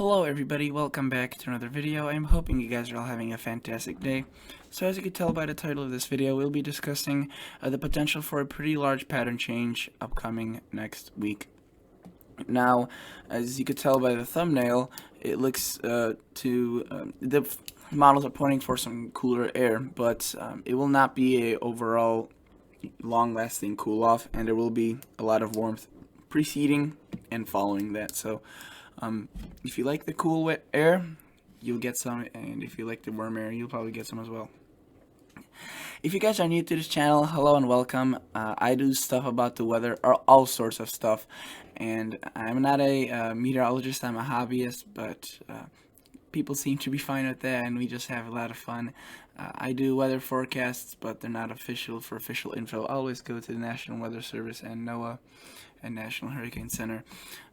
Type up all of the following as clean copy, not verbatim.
Hello everybody, welcome back to another video. I'm hoping you guys are all having a fantastic day. So as you can tell by the title of this video, we'll be discussing the potential for a pretty large pattern change upcoming next week. Now, as you could tell by the thumbnail, it looks the models are pointing for some cooler air, but it will not be a overall long-lasting cool-off, and there will be a lot of warmth preceding and following that. So if you like the cool wet air, you'll get some, and if you like the warm air, you'll probably get some as well. If you guys are new to this channel, hello and welcome. I do stuff about the weather, or all sorts of stuff, and I'm not a meteorologist, I'm a hobbyist, but people seem to be fine with that, and we just have a lot of fun. I do weather forecasts, but they're not official. For official info, I always go to the National Weather Service and NOAA and National Hurricane Center.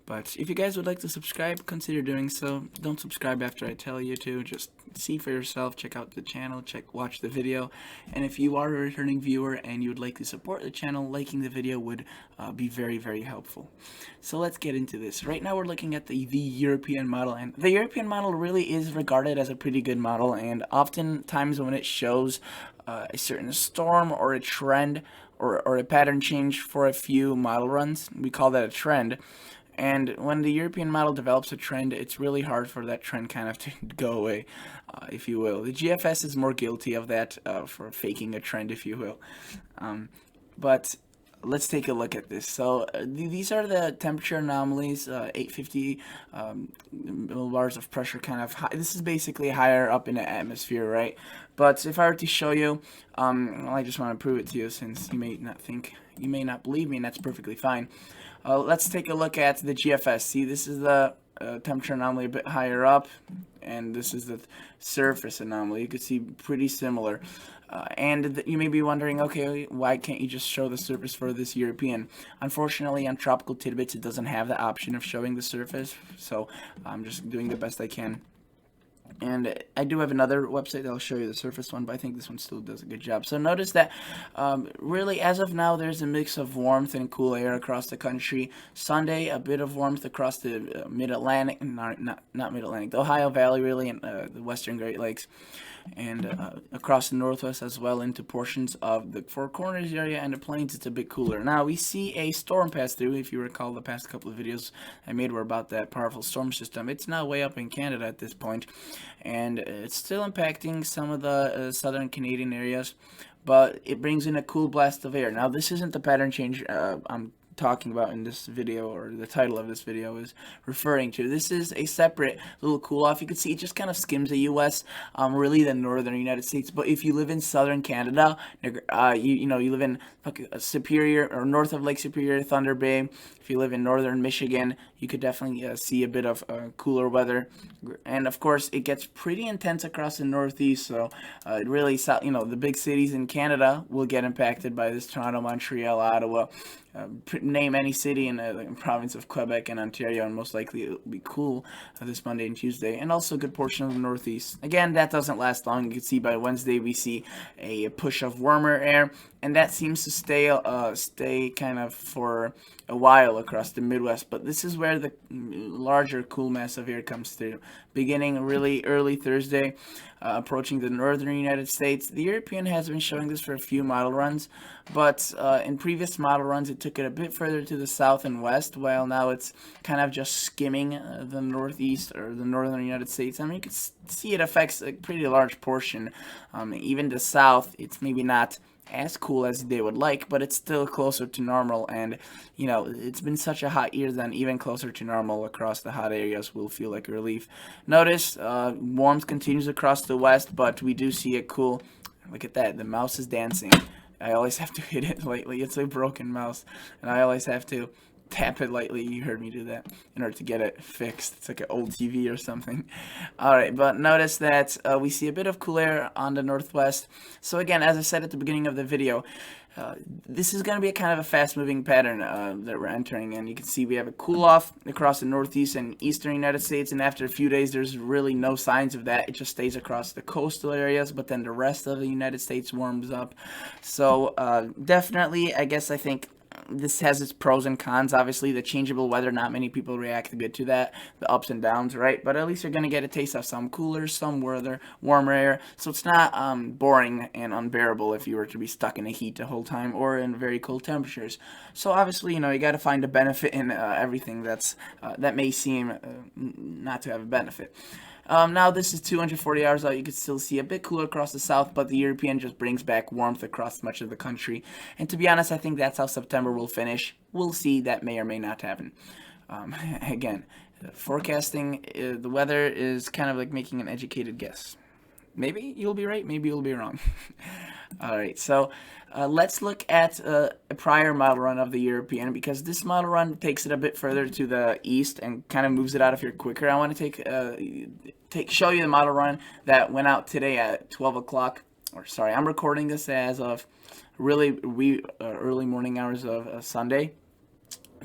But if you guys would like to subscribe, consider doing so. Don't subscribe after I tell you to. Just see for yourself, check out the channel, watch the video. And if you are a returning viewer and you would like to support the channel, liking the video would be very, very helpful. So let's get into this. Right now we're looking at the European model, and the European model really is regarded as a pretty good model, and oftentimes when it shows a certain storm or a trend or a pattern change for a few model runs, we call that a trend. And when the European model develops a trend, it's really hard for that trend kind of to go away, if you will. The GFS is more guilty of that, for faking a trend, if you will. But let's take a look at this. So these are the temperature anomalies, 850 millibars of pressure, kind of high. This is basically higher up in the atmosphere, right? But if I were to show you, well, I just want to prove it to you, since you may not believe me, and that's perfectly fine. Let's take a look at the GFS. See, this is the temperature anomaly a bit higher up, and this is the surface anomaly. You could see pretty similar. And you may be wondering, okay, why can't you just show the surface for this European? Unfortunately, on Tropical Tidbits, it doesn't have the option of showing the surface, so I'm just doing the best I can. And I do have another website that'll show you the surface one, but I think this one still does a good job. So notice that really, as of now, there's a mix of warmth and cool air across the country. Sunday, a bit of warmth across the mid-Atlantic, not mid-Atlantic, the Ohio Valley, really, and the western Great Lakes, and across the northwest as well into portions of the Four Corners area and the plains. It's a bit cooler. Now, we see a storm pass through. If you recall, the past couple of videos I made were about that powerful storm system. It's now way up in Canada at this point, and it's still impacting some of the southern Canadian areas, but it brings in a cool blast of air. Now, this isn't the pattern change I'm talking about in this video, or the title of this video is referring to. This is a separate little cool off. You can see it just kind of skims the US, really the northern United States. But if you live in southern Canada, you live in Superior, or north of Lake Superior, Thunder Bay. If you live in northern Michigan, you could definitely see a bit of cooler weather. And of course, it gets pretty intense across the northeast, so it really, the big cities in Canada will get impacted by this. Toronto, Montreal, Ottawa, name any city in the province of Quebec and Ontario, and most likely it will be cool this Monday and Tuesday, and also a good portion of the northeast. Again, that doesn't last long. You can see by Wednesday we see a push of warmer air, and that seems to stay kind of for a while across the Midwest. But this is where the larger cool mass of air comes through, beginning really early Thursday, approaching the northern United States. The European has been showing this for a few model runs, but in previous model runs it took it a bit further to the south and west, while now it's kind of just skimming the northeast or the northern United States. I mean, you can see it affects a pretty large portion. Even the south, it's maybe not as cool as they would like, but it's still closer to normal, and it's been such a hot year that even closer to normal across the hot areas will feel like a relief. Notice warmth continues across the west, but we do see a cool, look at that, the mouse is dancing. I always have to hit it lightly. It's a broken mouse, and I always have to tap it lightly. You heard me do that in order to get it fixed. It's like an old TV or something. Alright, but notice that we see a bit of cool air on the northwest. So again, as I said at the beginning of the video, this is going to be a kind of a fast-moving pattern that we're entering, and you can see we have a cool-off across the northeast and eastern United States, and after a few days there's really no signs of that. It just stays across the coastal areas, but then the rest of the United States warms up. So definitely, I think this has its pros and cons. Obviously, the changeable weather, not many people react good to that, the ups and downs, right? But at least you're going to get a taste of some cooler, some warmer air. So it's not boring and unbearable if you were to be stuck in the heat the whole time or in very cold temperatures. So obviously, you got to find a benefit in everything that may seem not to have a benefit. Now this is 240 hours out. You can still see a bit cooler across the south, but the European just brings back warmth across much of the country. And to be honest, I think that's how September will finish. We'll see. That may or may not happen. Again, forecasting the weather is kind of like making an educated guess. Maybe you'll be right, maybe you'll be wrong. All right, so let's look at a prior model run of the European, because this model run takes it a bit further to the east and kind of moves it out of here quicker. I want to show you the model run that went out today at 12 o'clock. Or sorry, I'm recording this as of really early morning hours of Sunday,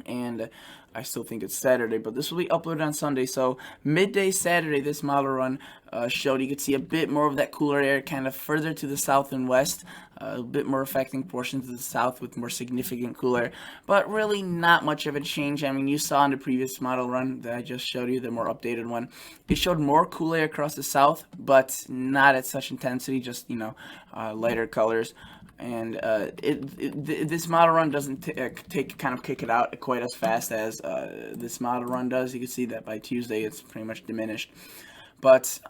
and I still think it's Saturday, but this will be uploaded on Sunday. So midday Saturday, this model run showed you could see a bit more of that cooler air kind of further to the south and west, a bit more affecting portions of the south with more significant cooler, but really not much of a change. I mean, you saw in the previous model run that I just showed you, the more updated one, it showed more cool air across the south, but not at such intensity, just, lighter colors. And this model run doesn't kick it out quite as fast as this model run does. You can see that by Tuesday it's pretty much diminished, but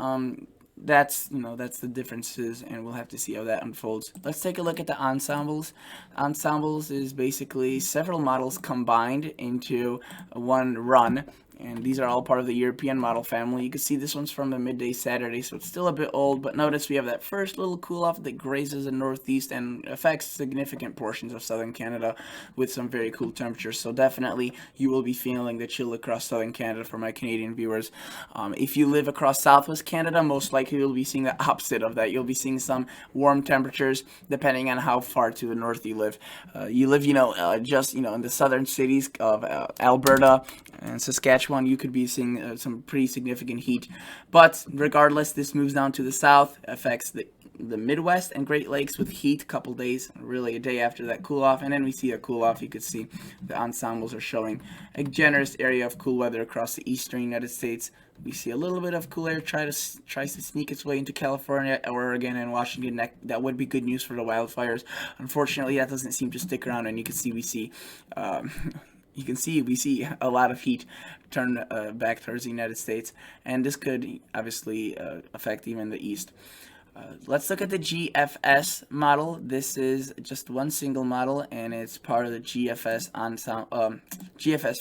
that's the differences, and we'll have to see how that unfolds. Let's take a look at the ensembles. Ensembles is basically several models combined into one run, and these are all part of the European model family. You can see this one's from the midday Saturday, so it's still a bit old, but notice we have that first little cool off that grazes the northeast and affects significant portions of southern Canada with some very cool temperatures. So definitely you will be feeling the chill across southern Canada for my Canadian viewers. If you live across southwest Canada, most likely you'll be seeing the opposite of that. You'll be seeing some warm temperatures depending on how far to the north you live. You live, just in the southern cities of Alberta and Saskatchewan, you could be seeing some pretty significant heat. But regardless, this moves down to the south, affects the Midwest and Great Lakes with heat a couple days, really a day after that cool off, and then we see a cool off. You could see the ensembles are showing a generous area of cool weather across the eastern United States. We see a little bit of cool air tries to sneak its way into California, Oregon, and Washington. That would be good news for the wildfires. Unfortunately, that doesn't seem to stick around, and you can see we see a lot of heat turn back towards the United States, and this could obviously affect even the East. Let's look at the GFS model. This is just one single model, and it's part of the GFS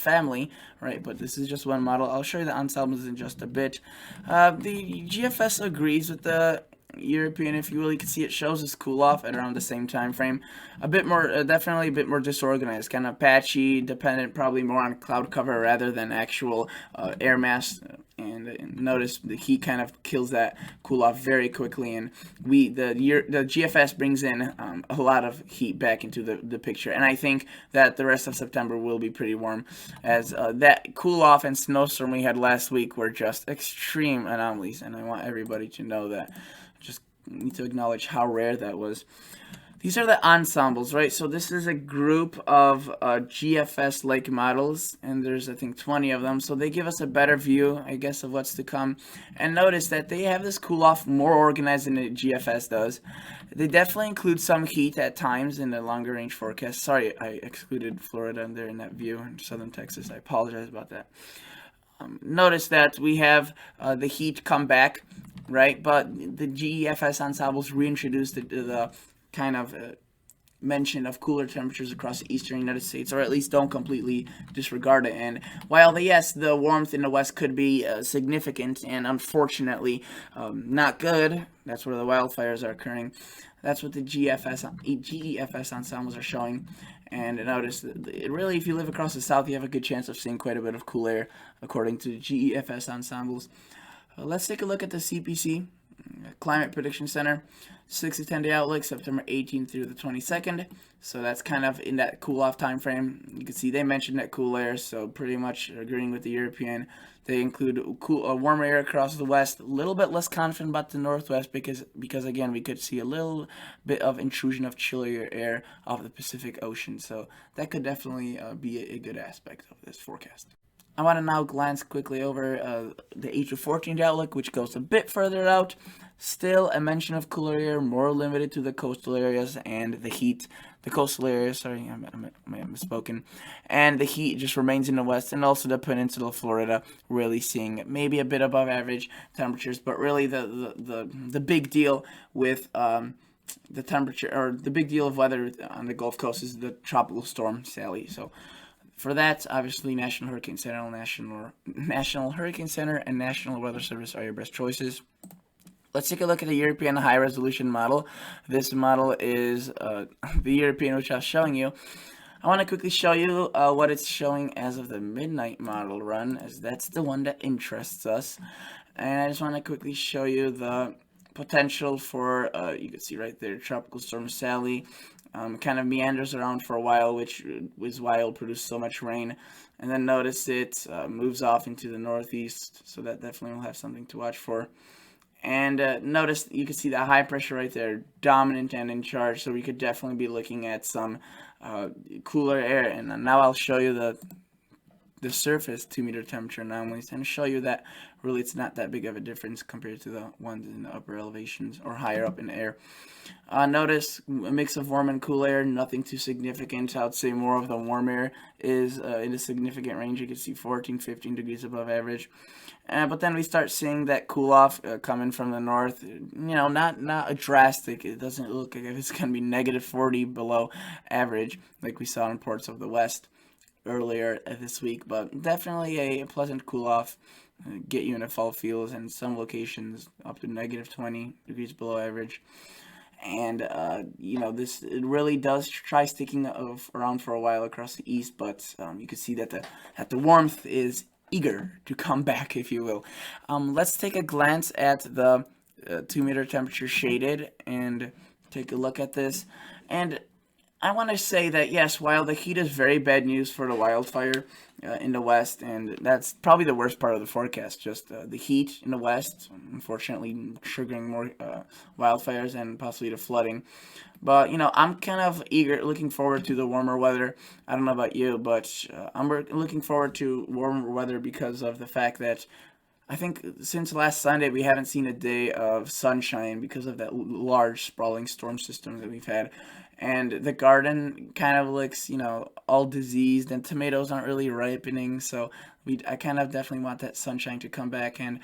family, right? But this is just one model. I'll show you the ensembles in just a bit. The GFS agrees with the European, if you will. You can see it shows this cool off at around the same time frame. A bit more, definitely a bit more disorganized, kind of patchy, dependent probably more on cloud cover rather than actual air mass. And notice the heat kind of kills that cool off very quickly, and the GFS brings in a lot of heat back into the picture. And I think that the rest of September will be pretty warm, as that cool off and snowstorm we had last week were just extreme anomalies, and I want everybody to know that. Just need to acknowledge how rare that was. These are the ensembles, right? So this is a group of GFS-like models, and there's, I think, 20 of them. So they give us a better view, I guess, of what's to come. And notice that they have this cool-off more organized than the GFS does. They definitely include some heat at times in the longer-range forecast. Sorry, I excluded Florida there in that view, and southern Texas. I apologize about that. Notice that we have the heat come back, right? But the GFS ensembles reintroduced the kind of mention of cooler temperatures across the eastern United States, or at least don't completely disregard it. And while the warmth in the west could be significant and unfortunately not good, that's where the wildfires are occurring. That's what the GEFS ensembles are showing. And notice that really, if you live across the south, you have a good chance of seeing quite a bit of cool air according to the GEFS ensembles. Let's take a look at the CPC. Climate Prediction Center, 6 to 10 day outlook, September 18th through the 22nd. So that's kind of in that cool off time frame. You can see they mentioned that cool air, so pretty much agreeing with the European. They include warmer air across the west, a little bit less confident about the northwest because again we could see a little bit of intrusion of chillier air off the Pacific Ocean. So that could definitely be a good aspect of this forecast. I want to now glance quickly over the 8 to 14 outlook, which goes a bit further out. Still a mention of cooler air, more limited to the coastal areas and the heat. The coastal areas, sorry, I misspoken. And the heat just remains in the west, and also the peninsula of Florida, really seeing maybe a bit above average temperatures. But really, the big deal with the temperature, or the big deal of weather on the Gulf Coast, is the tropical storm Sally. So for that, obviously, National Hurricane Center, National Hurricane Center, and National Weather Service are your best choices. Let's take a look at the European high resolution model. This model is the European, which I was showing you. I want to quickly show you what it's showing as of the midnight model run, as that's the one that interests us. And I just want to quickly show you the potential for, you can see right there, Tropical Storm Sally. Kind of meanders around for a while, which is why it'll produce so much rain. And then notice it moves off into the northeast, so that definitely will have something to watch for. And notice you can see the high pressure right there, dominant and in charge, so we could definitely be looking at some cooler air. And now I'll show you the surface 2-meter temperature anomalies and show you that really it's not that big of a difference compared to the ones in the upper elevations or higher up in the air. Notice a mix of warm and cool air, nothing too significant. I would say more of the warm air is in a significant range. You can see 14, 15 degrees above average. But then we start seeing that cool off coming from the north. You know, not a drastic. It doesn't look like it's going to be negative 40 below average like we saw in parts of the west earlier this week, but definitely a pleasant cool off, get you into fall feels, and some locations up to negative 20 degrees below average. And you know, this, it really does try sticking around for a while across the east, but you can see that the warmth is eager to come back, if you will. Let's take a glance at the 2-meter temperature shaded and take a look at this. And I want to say that, yes, while the heat is very bad news for the wildfire in the west, and that's probably the worst part of the forecast, just the heat in the west, unfortunately triggering more wildfires and possibly the flooding. But, you know, I'm kind of looking forward to the warmer weather. I don't know about you, but I'm looking forward to warmer weather because of the fact that I think since last Sunday we haven't seen a day of sunshine because of that large sprawling storm system that we've had. And the garden kind of looks, you know, all diseased, and tomatoes aren't really ripening. So I kind of definitely want that sunshine to come back, and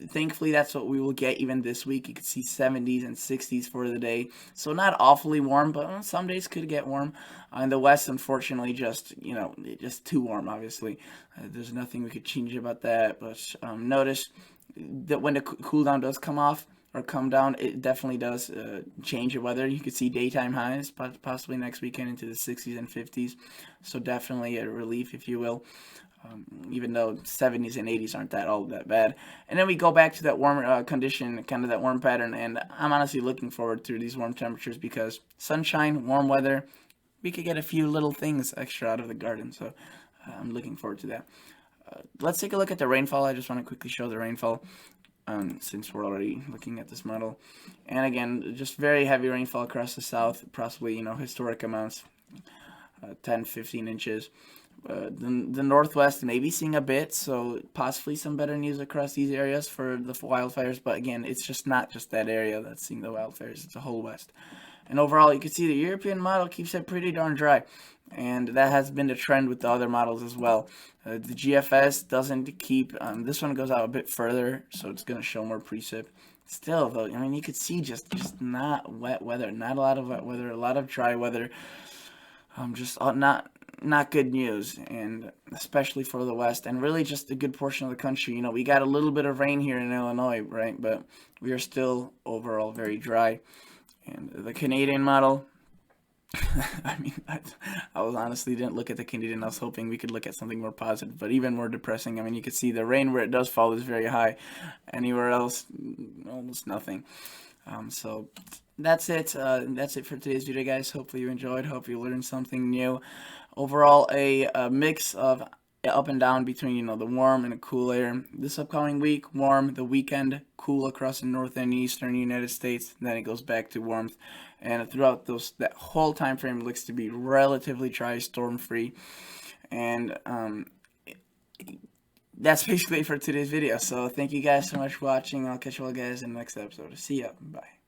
thankfully that's what we will get even this week. You can see 70s and 60s for the day, so not awfully warm, but some days could get warm. In the west, unfortunately, just, you know, just too warm. Obviously, there's nothing we could change about that. But notice that when the cool down does come off or come down, it definitely does change the weather. You could see daytime highs possibly next weekend into the 60s and 50s, so definitely a relief, if you will. Even though 70s and 80s aren't all that bad. And then we go back to that warm condition, kind of that warm pattern, and I'm honestly looking forward to these warm temperatures because sunshine, warm weather, we could get a few little things extra out of the garden, so I'm looking forward to that. Let's take a look at the rainfall. I just want to quickly show the rainfall since we're already looking at this model. And again, just very heavy rainfall across the south, possibly, you know, historic amounts, 10, 15 inches. The northwest may be seeing a bit, so possibly some better news across these areas for the wildfires. But again, it's just not just that area that's seeing the wildfires; it's the whole west. And overall, you can see the European model keeps it pretty darn dry, and that has been the trend with the other models as well. The GFS doesn't keep. This one goes out a bit further, so it's going to show more precip. Still, though, I mean, you could see just not wet weather, not a lot of wet weather, a lot of dry weather. Just not good news, and especially for the west, and really just a good portion of the country. You know, we got a little bit of rain here in Illinois, right? But we are still overall very dry. And the Canadian model, I mean, I was honestly didn't look at the Canadian. I was hoping we could look at something more positive, but even more depressing. I mean, you could see the rain where it does fall is very high. Anywhere else, almost nothing. So that's it. That's it for today's video, guys. Hopefully you enjoyed. Hope you learned something new. Overall, a mix of up and down between the warm and the cool air. This upcoming week, warm. The weekend, cool across the north and eastern United States. Then it goes back to warmth, and throughout that whole time frame looks to be relatively dry, storm free, and that's basically it for today's video. So thank you guys so much for watching. I'll catch you all guys in the next episode. See ya. Bye.